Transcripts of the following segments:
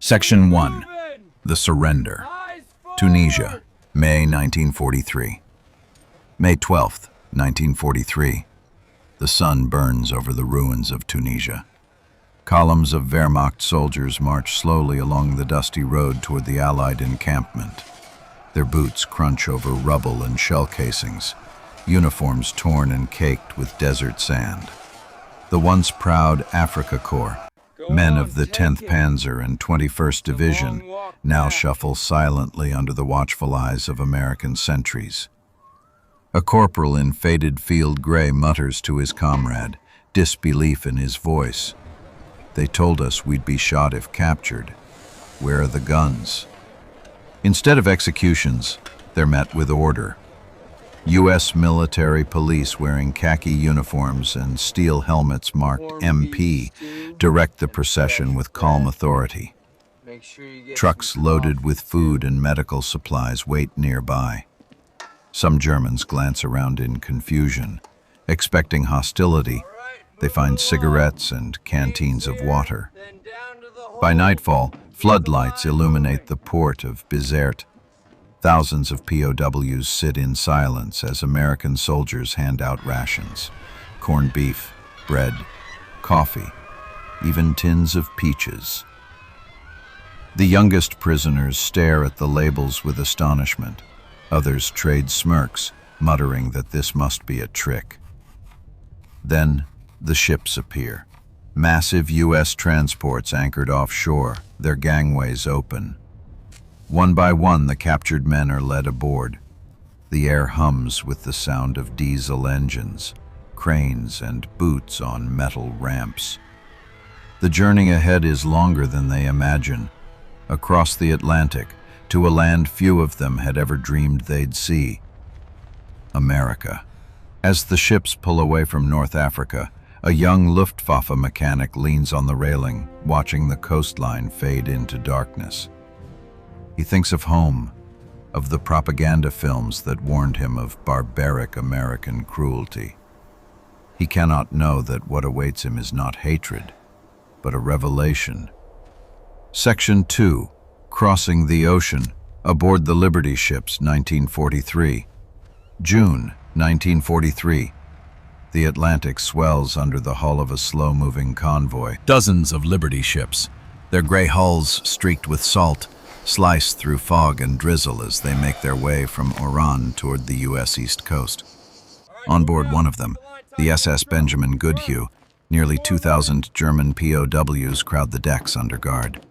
Section 1. The Surrender. Tunisia, May 1943. May 12th, 1943. The sun burns over the ruins of Tunisia. Columns of Wehrmacht soldiers march slowly along the dusty road toward the Allied encampment. Their boots crunch over rubble and shell casings, uniforms torn and caked with desert sand. The once proud Africa Corps, men of the 10th Panzer and 21st Division, now shuffle silently under the watchful eyes of American sentries. A corporal in faded field gray mutters to his comrade, disbelief in his voice. "They told us we'd be shot if captured. Where are the guns?" Instead of executions, they're met with order. U.S. military police wearing khaki uniforms and steel helmets marked MP direct the procession with calm authority. Trucks loaded with food and medical supplies wait nearby. Some Germans glance around in confusion. Expecting hostility, they find cigarettes and canteens of water. By nightfall, floodlights illuminate the port of Bizerte. Thousands of POWs sit in silence as American soldiers hand out rations. Corned beef, bread, coffee, even tins of peaches. The youngest prisoners stare at the labels with astonishment. Others trade smirks, muttering that this must be a trick. Then the ships appear. Massive U.S. transports anchored offshore, their gangways open. One by one, the captured men are led aboard. The air hums with the sound of diesel engines, cranes, and boots on metal ramps. The journey ahead is longer than they imagine. Across the Atlantic, to a land few of them had ever dreamed they'd see. America. As the ships pull away from North Africa, a young Luftwaffe mechanic leans on the railing, watching the coastline fade into darkness. He thinks of home, of the propaganda films that warned him of barbaric American cruelty. He cannot know that what awaits him is not hatred, but a revelation. Section 2. Crossing the ocean, aboard the Liberty ships, 1943. June 1943. The Atlantic swells under the hull of a slow-moving convoy. Dozens of Liberty ships, their gray hulls streaked with salt, slice through fog and drizzle as they make their way from Oran toward the U.S. East Coast. On board one of them, the SS Benjamin Goodhue, nearly 2,000 German POWs crowd the decks under guard.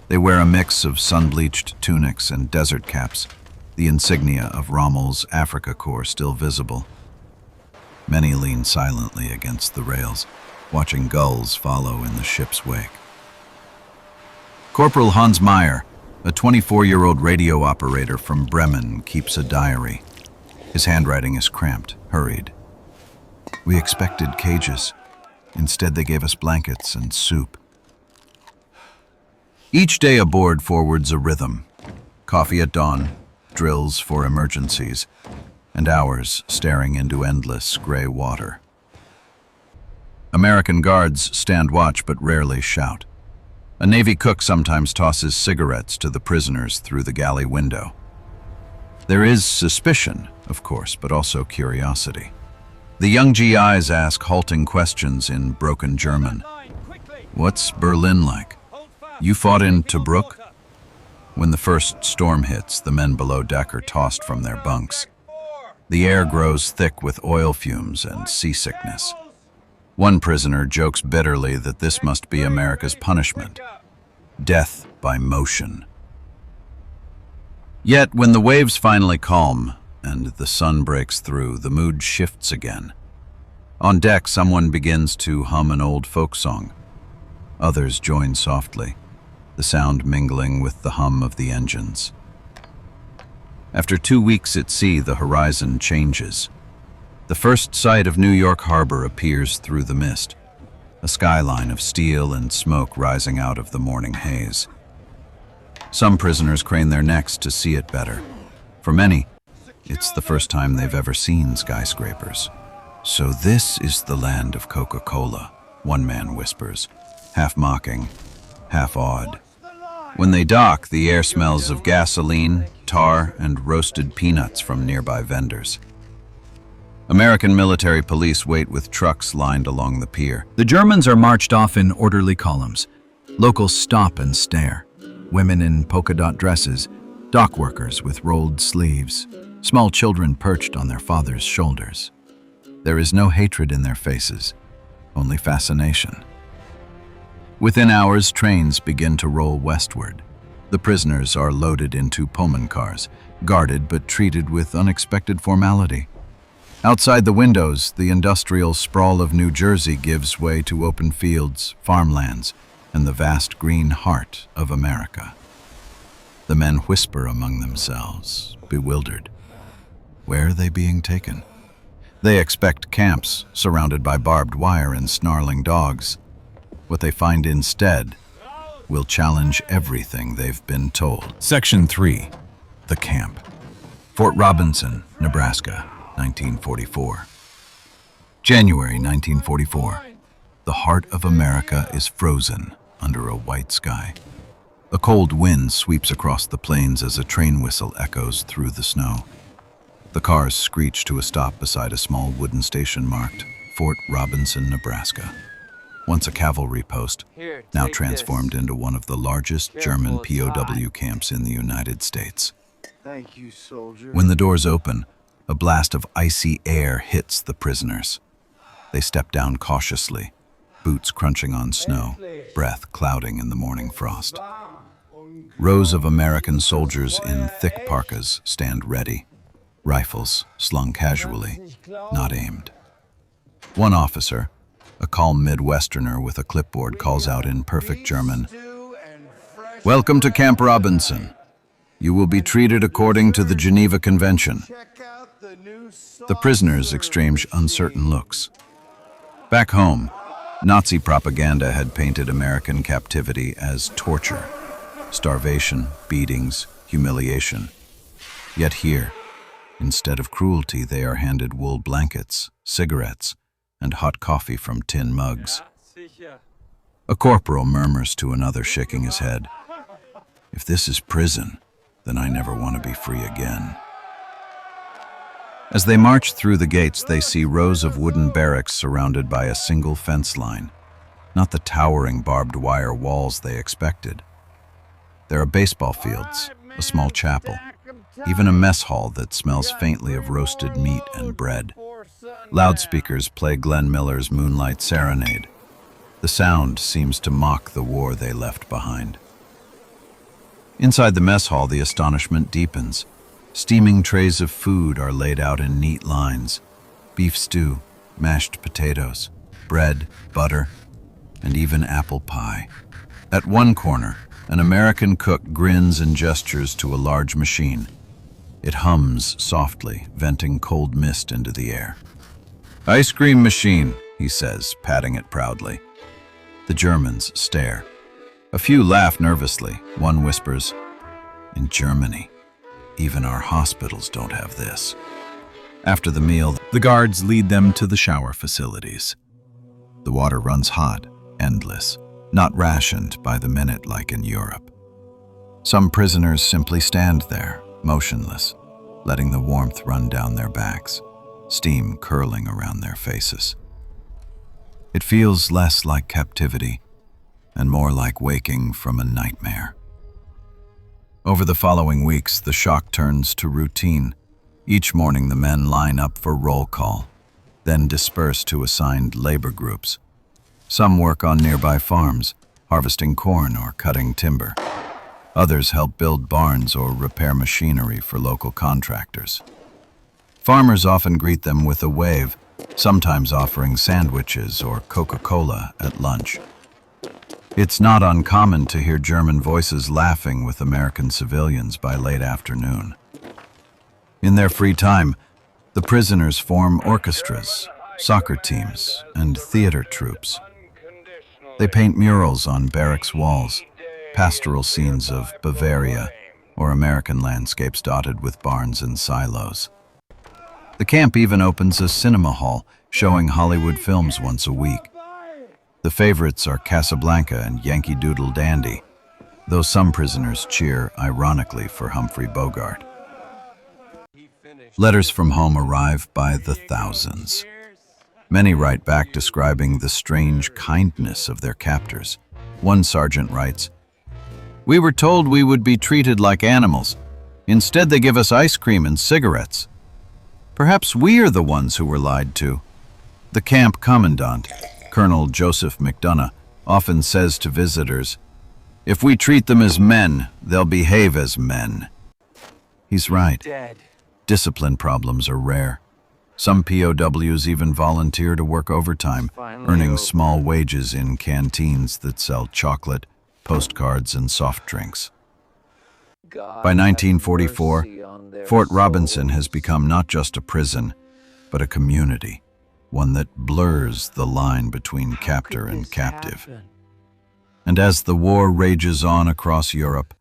They wear a mix of sun-bleached tunics and desert caps, the insignia of Rommel's Africa Corps still visible. Many lean silently against the rails, watching gulls follow in the ship's wake. Corporal Hans Meyer, a 24-year-old radio operator from Bremen, keeps a diary. His handwriting is cramped, hurried. "We expected cages. Instead, they gave us blankets and soup." Each day aboard forwards a rhythm. Coffee at dawn, drills for emergencies, and hours staring into endless gray water. American guards stand watch but rarely shout. A Navy cook sometimes tosses cigarettes to the prisoners through the galley window. There is suspicion, of course, but also curiosity. The young GIs ask halting questions in broken German. "What's Berlin like? You fought in Tobruk?" When the first storm hits, the men below deck are tossed from their bunks. The air grows thick with oil fumes and seasickness. One prisoner jokes bitterly that this must be America's punishment. Death by motion. Yet when the waves finally calm and the sun breaks through, the mood shifts again. On deck, someone begins to hum an old folk song. Others join softly, the sound mingling with the hum of the engines. After 2 weeks at sea, the horizon changes. The first sight of New York Harbor appears through the mist, a skyline of steel and smoke rising out of the morning haze. Some prisoners crane their necks to see it better. For many, it's the first time they've ever seen skyscrapers. "So this is the land of Coca-Cola," one man whispers, half mocking, half awed. When they dock, the air smells of gasoline, tar, and roasted peanuts from nearby vendors. American military police wait with trucks lined along the pier. The Germans are marched off in orderly columns. Locals stop and stare. Women in polka dot dresses, dock workers with rolled sleeves, small children perched on their fathers' shoulders. There is no hatred in their faces, only fascination. Within hours, trains begin to roll westward. The prisoners are loaded into Pullman cars, guarded but treated with unexpected formality. Outside the windows, the industrial sprawl of New Jersey gives way to open fields, farmlands, and the vast green heart of America. The men whisper among themselves, bewildered. Where are they being taken? They expect camps surrounded by barbed wire and snarling dogs. What they find instead will challenge everything they've been told. Section 3. The Camp. Fort Robinson, Nebraska, 1944. January 1944. The heart of America is frozen under a white sky. A cold wind sweeps across the plains as a train whistle echoes through the snow. The cars screech to a stop beside a small wooden station marked Fort Robinson, Nebraska. Once a cavalry post, now transformed into one of the largest German POW camps in the United States. Thank you, soldier. When the doors open, a blast of icy air hits the prisoners. They step down cautiously, boots crunching on snow, breath clouding in the morning frost. Rows of American soldiers in thick parkas stand ready, rifles slung casually, not aimed. One officer, a calm Midwesterner with a clipboard, calls out in perfect German, "Welcome to Camp Robinson. You will be treated according to the Geneva Convention." The prisoners exchange uncertain looks. Back home, Nazi propaganda had painted American captivity as torture, starvation, beatings, humiliation. Yet here, instead of cruelty, they are handed wool blankets, cigarettes, and hot coffee from tin mugs. A corporal murmurs to another, shaking his head, "If this is prison, then I never want to be free again." As they march through the gates, they see rows of wooden barracks surrounded by a single fence line, not the towering barbed wire walls they expected. There are baseball fields, a small chapel, even a mess hall that smells faintly of roasted meat and bread. Loudspeakers play Glenn Miller's Moonlight Serenade. The sound seems to mock the war they left behind. Inside the mess hall, the astonishment deepens. Steaming trays of food are laid out in neat lines. Beef stew, mashed potatoes, bread, butter, and even apple pie. At one corner, an American cook grins and gestures to a large machine. It hums softly, venting cold mist into the air. "Ice cream machine," he says, patting it proudly. The Germans stare. A few laugh nervously. One whispers, "In Germany, even our hospitals don't have this." After the meal, the guards lead them to the shower facilities. The water runs hot, endless, not rationed by the minute like in Europe. Some prisoners simply stand there, motionless, letting the warmth run down their backs, steam curling around their faces. It feels less like captivity and more like waking from a nightmare. Over the following weeks, the shock turns to routine. Each morning, the men line up for roll call, then disperse to assigned labor groups. Some work on nearby farms, harvesting corn or cutting timber. Others help build barns or repair machinery for local contractors. Farmers often greet them with a wave, sometimes offering sandwiches or Coca-Cola at lunch. It's not uncommon to hear German voices laughing with American civilians by late afternoon. In their free time, the prisoners form orchestras, soccer teams, and theater troupes. They paint murals on barracks walls, pastoral scenes of Bavaria, or American landscapes dotted with barns and silos. The camp even opens a cinema hall, showing Hollywood films once a week. The favorites are Casablanca and Yankee Doodle Dandy. though some prisoners cheer ironically for Humphrey Bogart. Letters from home arrive by the thousands. Many write back describing the strange kindness of their captors. One sergeant writes, "We were told we would be treated like animals. Instead, they give us ice cream and cigarettes. Perhaps we are the ones who were lied to." The camp commandant, Colonel Joseph McDonough, often says to visitors, "If we treat them as men, they'll behave as men." He's right. Dead. Discipline problems are rare. Some POWs even volunteer to work overtime, earning small wages in canteens that sell chocolate, postcards, and soft drinks. By 1944, Fort Robinson has become not just a prison, but a community, one that blurs the line between captor and captive. And as the war rages on across Europe,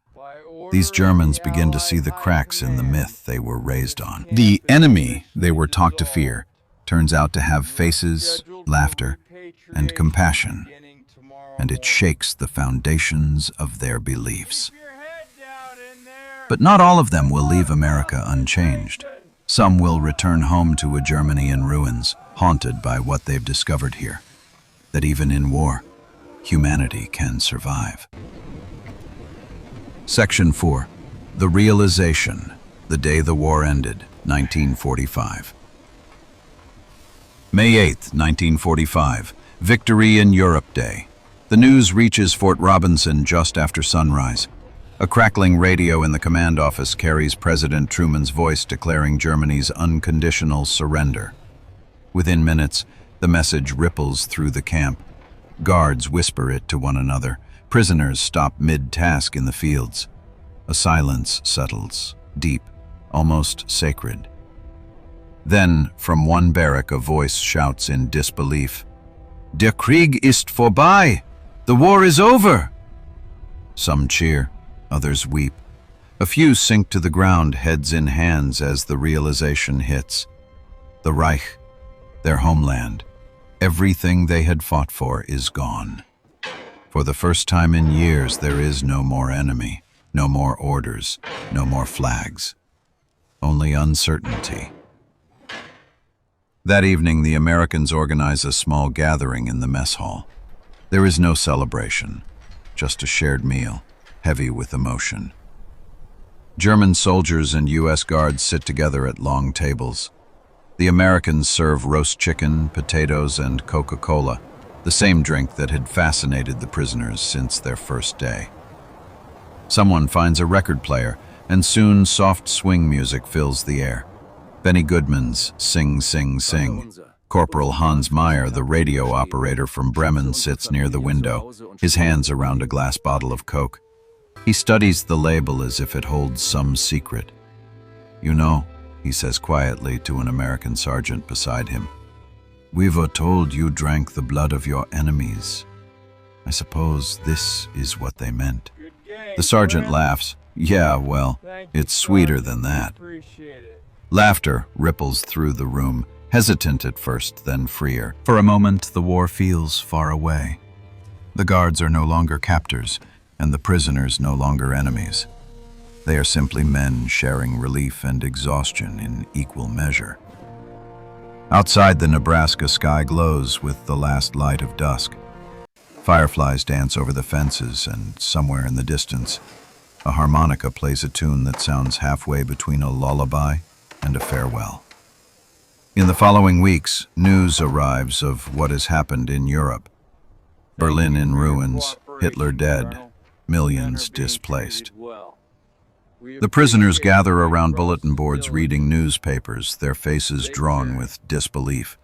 these Germans begin to see the cracks in the myth they were raised on. The enemy they were taught to fear turns out to have faces, laughter, and compassion, and it shakes the foundations of their beliefs. But not all of them will leave America unchanged. Some will return home to a Germany in ruins, haunted by what they've discovered here, that even in war, humanity can survive. Section 4. The Realization. The Day the War Ended, 1945. May 8, 1945. Victory in Europe Day. The news reaches Fort Robinson just after sunrise. A crackling radio in the command office carries President Truman's voice declaring Germany's unconditional surrender. Within minutes, the message ripples through the camp. Guards whisper it to one another. Prisoners stop mid-task in the fields. A silence settles, deep, almost sacred. Then, from one barrack, a voice shouts in disbelief, "Der Krieg ist vorbei! The war is over!" Some cheer, others weep. A few sink to the ground, heads in hands, as the realization hits. The Reich, their homeland, everything they had fought for is gone. For the first time in years, there is no more enemy, no more orders, no more flags, only uncertainty. That evening, the Americans organize a small gathering in the mess hall. There is no celebration, just a shared meal, heavy with emotion. German soldiers and U.S. guards sit together at long tables. The Americans serve roast chicken, potatoes, and Coca-Cola, the same drink that had fascinated the prisoners since their first day. Someone finds a record player, and soon soft swing music fills the air. Benny Goodman's Sing, Sing, Sing. Corporal Hans Meyer, the radio operator from Bremen, sits near the window, his hands around a glass bottle of Coke. He studies the label as if it holds some secret. "You know," he says quietly to an American sergeant beside him, "we were told you drank the blood of your enemies. I suppose this is what they meant." The sergeant laughs. "Yeah, well, it's sweeter than that." Laughter ripples through the room, hesitant at first, then freer. For a moment, the war feels far away. The guards are no longer captors, and the prisoners no longer enemies. They are simply men sharing relief and exhaustion in equal measure. Outside, the Nebraska sky glows with the last light of dusk. Fireflies dance over the fences, and somewhere in the distance, a harmonica plays a tune that sounds halfway between a lullaby and a farewell. In the following weeks, news arrives of what has happened in Europe. Berlin in ruins, Hitler dead, millions displaced. The prisoners gather around bulletin boards reading newspapers, their faces drawn with disbelief.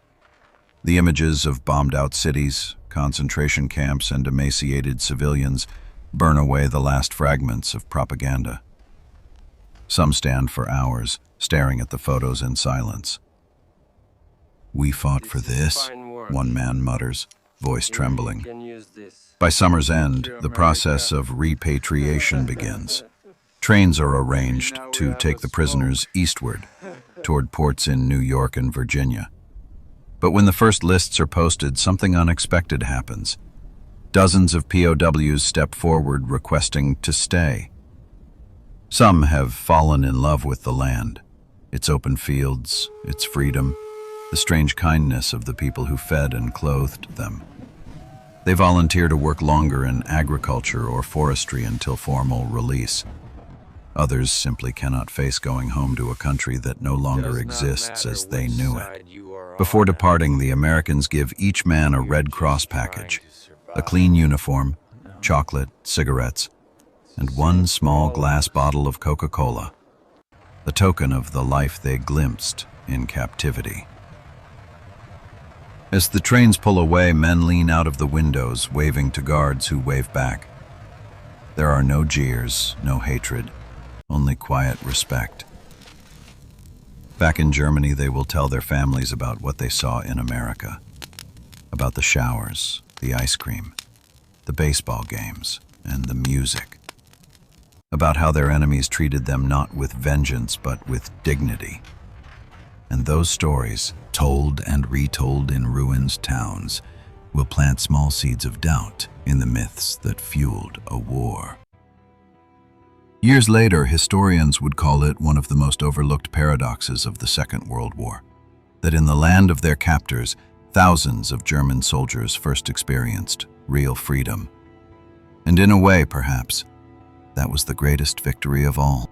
The images of bombed-out cities, concentration camps, and emaciated civilians burn away the last fragments of propaganda. Some stand for hours, staring at the photos in silence. "We fought for this," one man mutters, voice trembling. By summer's end, the process of repatriation begins. Trains are arranged to take the prisoners eastward, toward ports in New York and Virginia. But when the first lists are posted, something unexpected happens. Dozens of POWs step forward requesting to stay. Some have fallen in love with the land, its open fields, its freedom, the strange kindness of the people who fed and clothed them. They volunteer to work longer in agriculture or forestry until formal release. Others simply cannot face going home to a country that no longer exists as they knew it. Before departing, the Americans give each man a Red Cross package, a clean uniform, chocolate, cigarettes, and one small glass bottle of Coca-Cola, the token of the life they glimpsed in captivity. As the trains pull away, men lean out of the windows, waving to guards who wave back. There are no jeers, no hatred, only quiet respect. Back in Germany, they will tell their families about what they saw in America, about the showers, the ice cream, the baseball games, and the music, about how their enemies treated them not with vengeance but with dignity. And those stories, told and retold in ruined towns, will plant small seeds of doubt in the myths that fueled a war. Years later, historians would call it one of the most overlooked paradoxes of the Second World War, that in the land of their captors, thousands of German soldiers first experienced real freedom. And in a way, perhaps, that was the greatest victory of all.